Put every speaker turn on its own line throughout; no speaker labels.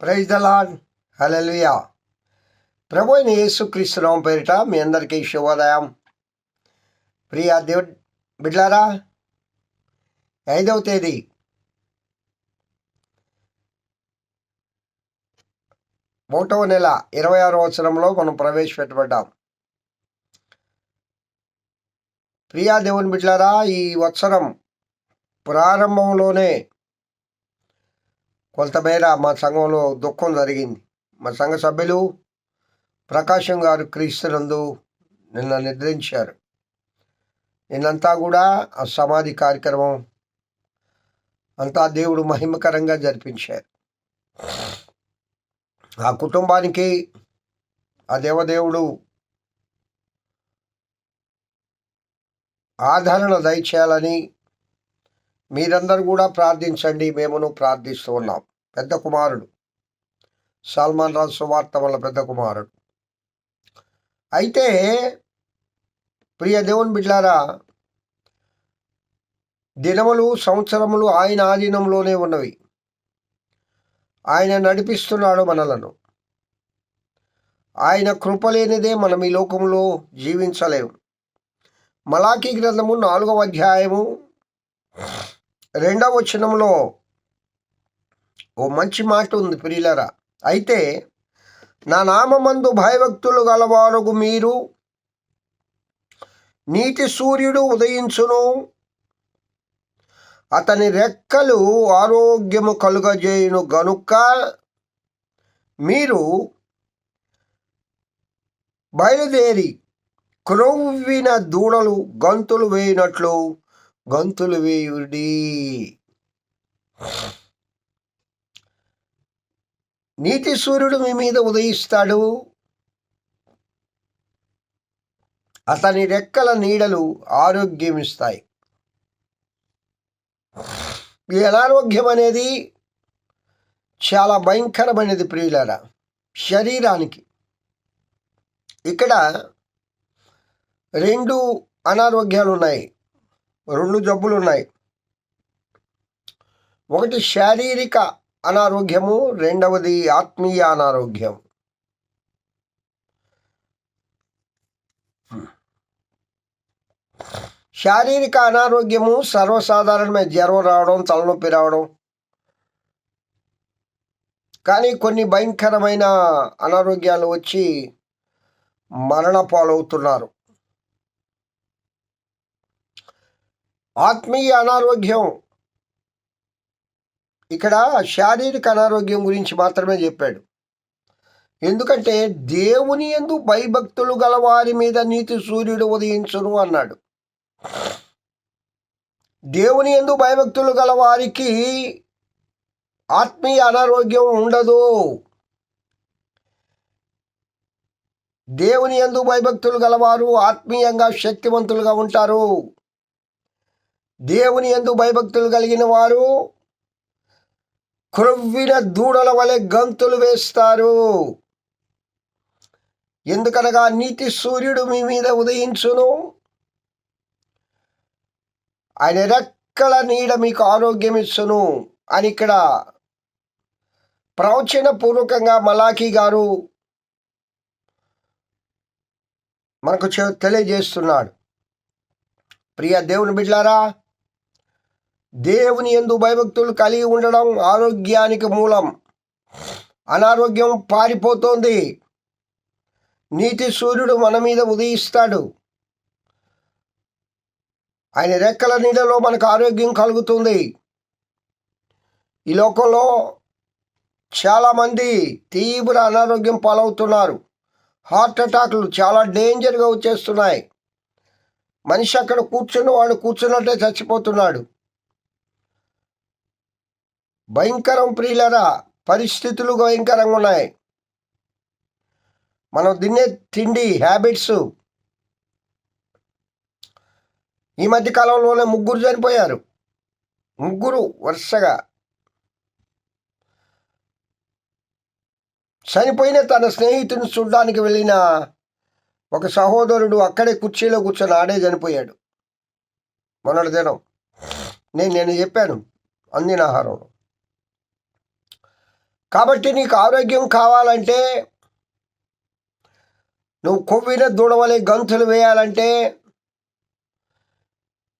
Praise the Lord. Hallelujah. ప్రభు అయిన యేసుక్రీస్తు నామం పేరిట మీ అందరికీ శుభోదయం. ప్రియ దేవుడి బిడ్లారా, 5వ తేదీ 1వ నెల 26వ వచనంలో మనం ప్రవేశపెట్టబడ్డాం. ప్రియా దేవుని బిడ్లారా, ఈ వత్సరం ప్రారంభంలోనే కొంతమేర మా సంఘంలో దుఃఖం జరిగింది. మా సంఘ సభ్యులు ప్రకాశం గారు క్రీస్తునందు నిన్న నిద్రించారు. నిన్నంతా కూడా ఆ సమాధి కార్యక్రమం అంతా దేవుడు మహిమకరంగా జరిపించారు. ఆ కుటుంబానికి ఆ దేవదేవుడు ఆదరణ దయచేయాలని మీరందరూ కూడా ప్రార్థించండి. మేమును ప్రార్థిస్తూ ఉన్నాం. పెద్ద కుమారుడు సల్మాన్ రాజు సువార్త వల్ల పెద్ద కుమారుడు. అయితే ప్రియ దేవుని బిడ్లారా, దినములు సంవత్సరములు ఆయన ఆధీనంలోనే ఉన్నవి. ఆయన నడిపిస్తున్నాడు మనలను. ఆయన కృప లేనిదే మనం ఈ లోకంలో జీవించలేము. మలాకీ గ్రంథము 4వ అధ్యాయము 2వ వచనంలో ఓ మంచి మాట ఉంది ప్రియులరా. అయితే నా నామమందు భయభక్తులు గలవారుగు మీరు, నీతి సూర్యుడు ఉదయించును, అతని రెక్కలు ఆరోగ్యము కలుగజేయును గనుక మీరు బయలుదేరి క్రొవ్విన దూడలు గంతులు వేయినట్లు గంతులు వేయుడి. నీతి సూర్యుడు మీ మీద ఉదయిస్తాడు. అతని రెక్కల నీడలు ఆరోగ్యం ఇస్తాయి. ఈ అనారోగ్యం అనేది చాలా భయంకరమైనది ప్రియులారా శరీరానికి. ఇక్కడ 2 అనారోగ్యాలు ఉన్నాయి, 2 జబ్బులు ఉన్నాయి. ఒకటి శారీరక అనారోగ్యము, రెండవది ఆత్మీయ అనారోగ్యం. శారీరక అనారోగ్యము సర్వసాధారణమైన జ్వరం రావడం, తలనొప్పి రావడం. కానీ కొన్ని భయంకరమైన అనారోగ్యాలు వచ్చి మరణ పాలవుతున్నారు. ఆత్మీయ అనారోగ్యం, ఇక్కడ శారీరక అనారోగ్యం గురించి మాత్రమే చెప్పాడు. ఎందుకంటే దేవుని యందు భయభక్తులు గల వారి మీద నీతి సూర్యుడు ఉదయించును అన్నాడు. దేవుని యందు భయభక్తులు గల వారికి ఆత్మీయ అనారోగ్యం ఉండదు. దేవుని యందు భయభక్తులు గలవారు ఆత్మీయంగా శక్తివంతులుగా ఉంటారు. దేవుని యందు భయభక్తులు కలిగిన వారు క్రొవ్విన దూడల వలె గంతులు వేస్తారు. ఎందుకనగా నీతి సూర్యుడు మీ మీద ఉదయించును, ఆయన రెక్కల నీడ మీకు ఆరోగ్యం ఇచ్చును అని ఇక్కడ ప్రవచన పూర్వకంగా మలాకీ గారు మనకు తెలియజేస్తున్నాడు. ప్రియ దేవుని బిడ్డలారా, దేవుని యందు భయభక్తులు కలిగి ఉండడం ఆరోగ్యానికి మూలం. అనారోగ్యం పారిపోతోంది. నీతి సూర్యుడు మన మీద ఉదయిస్తాడు. ఆయన రెక్కల నీడలో మనకు ఆరోగ్యం కలుగుతుంది. ఈ లోకంలో చాలామంది తీవ్ర అనారోగ్యం పాలవుతున్నారు. హార్ట్ అటాక్లు చాలా డేంజర్గా వచ్చేస్తున్నాయి. మనిషి అక్కడ కూర్చున్నవాడు కూర్చున్నట్టే చచ్చిపోతున్నాడు. భయంకరం ప్రియులరా, పరిస్థితులు భయంకరంగా ఉన్నాయి. మనం తినే తిండి హ్యాబిట్స్. ఈ మధ్య కాలంలోనే 3 చనిపోయారు. 3 వరుసగా చనిపోయిన తన స్నేహితుని చూడడానికి వెళ్ళిన ఒక సహోదరుడు అక్కడే కుర్చీలో కూర్చొని ఆడే చనిపోయాడు. మొన్నటి దినం నేను చెప్పాను అందిన ఆహారం. కాబట్టి నీకు ఆరోగ్యం కావాలంటే, నువ్వు కొవ్విన దూడవలే గంతులు వేయాలంటే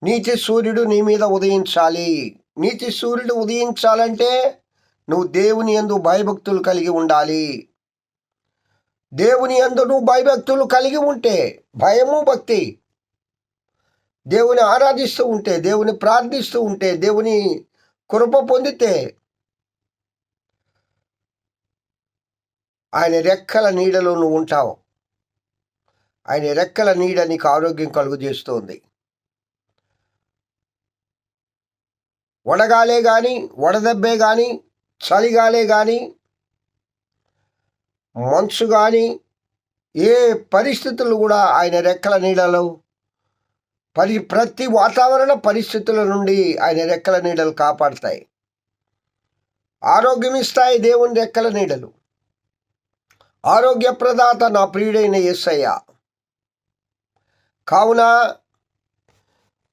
నీతి సూర్యుడు నీ మీద ఉదయించాలి. నీతి సూర్యుడు ఉదయించాలంటే నువ్వు దేవుని యందు భయభక్తులు కలిగి ఉండాలి. దేవుని యందు నువ్వు భయభక్తులు కలిగి ఉంటే, భయము భక్తి, దేవుని ఆరాధిస్తూ ఉంటే, దేవుని ప్రార్థిస్తూ ఉంటే, దేవుని కృప పొందితే ఆయన రెక్కల నీడలో నువ్వు ఉంటావు. ఆయన రెక్కల నీడ నీకు ఆరోగ్యం కలుగు చేస్తుంది. వడగాలే కానీ, వడదెబ్బే కానీ, చలిగాలే కానీ, మంచు కానీ, ఏ పరిస్థితులు కూడా ఆయన రెక్కల నీడలో ప్రతి వాతావరణ పరిస్థితుల నుండి ఆయన రెక్కల నీడలు కాపాడుతాయి. ఆరోగ్యం ఇస్తాయి దేవుని రెక్కల నీడలు. ఆరోగ్య ప్రదాత నా ప్రియుడైన యేసయ్య. కావున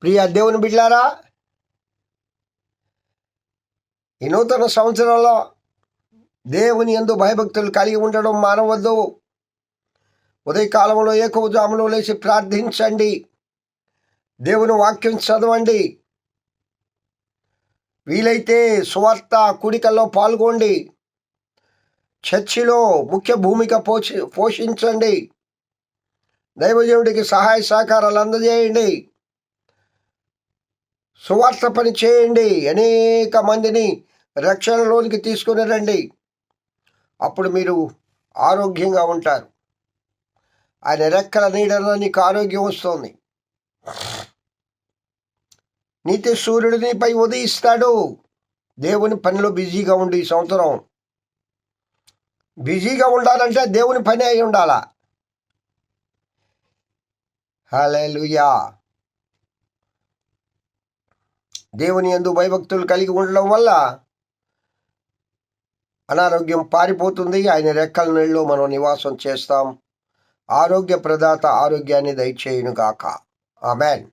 ప్రియ దేవుని బిడ్డలారా, ఈ నూతన సంవత్సరంలో దేవుని యందు భయభక్తులు కలిగి ఉండడం మానవద్దు. ఉదయకాలంలో ఏకవజాములో లేచి ప్రార్థించండి. దేవుని వాక్యం చదవండి. వీలైతే సువార్త కూడికల్లో పాల్గొండి. చర్చిలో ముఖ్య భూమిక పోషించండి. దైవజనుడికి సహాయ సహకారాలు అందజేయండి. సువార్త పని చేయండి. అనేక మందిని రక్షణలోనికి తీసుకుని రండి. అప్పుడు మీరు ఆరోగ్యంగా ఉంటారు. ఆయన రెక్కల నీడన నీకు ఆరోగ్యం వస్తుంది. నీతి సూర్యుడు నీపై ఉదయిస్తాడు. దేవుని పనిలో బిజీగా ఉండి ఈ సంవత్సరం బిజీగా ఉండాలంటే దేవుని పని అయి ఉండాలా. హల్లెలూయా. దేవుని యందు భయభక్తులు కలిగి ఉండడం వల్ల అనారోగ్యం పారిపోతుంది. ఆయన రెక్కల నీళ్ళలో మనం నివాసం చేస్తాం. ఆరోగ్య ప్రదాత ఆరోగ్యాన్ని దయచేయునుగాక. ఆమెన్.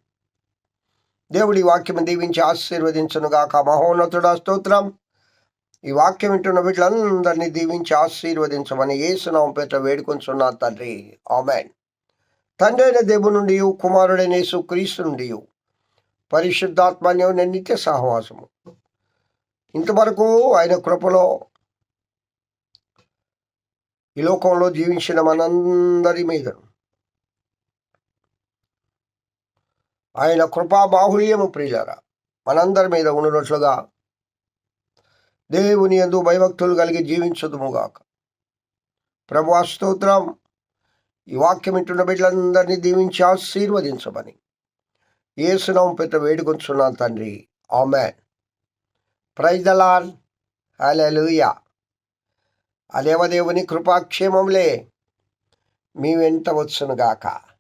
దేవుడి వాక్యం దీవించి ఆశీర్వదించునుగాక. మహోన్నతుడా స్తోత్రం. ఈ వాక్యం వింటున్న వీళ్ళందరినీ దీవించి ఆశీర్వదించమని యేసునామం పేరిట వేడుకొంచున్నా తండ్రి. ఆమెన్. తండ్రి అయిన దేవుని నుండి, కుమారుడైన యేసు క్రీస్తు నుండి, పరిశుద్ధాత్మన్యం నిత్య సహవాసము ఇంతవరకు ఆయన కృపలో ఈ లోకంలో జీవించిన మనందరి మీద ఆయన కృపా బాహుళ్యము ప్రియులారా మనందరి మీద ఉండునట్లుగా దేవుని యందు భయభక్తులు కలిగి జీవించుదుముగాక. ప్రభువా స్తోత్రం. ఈ వాక్యం వింటున్న బిడ్డలందరినీ దీవించి ఆశీర్వదించమని యేసునామం పేరిట వేడుకొంచున్నాను తండ్రి. Amen. Praise the Lord. Hallelujah. ఆ దేవదేవుని కృపాక్షేమములే మీ వెంట వచ్చునుగాక.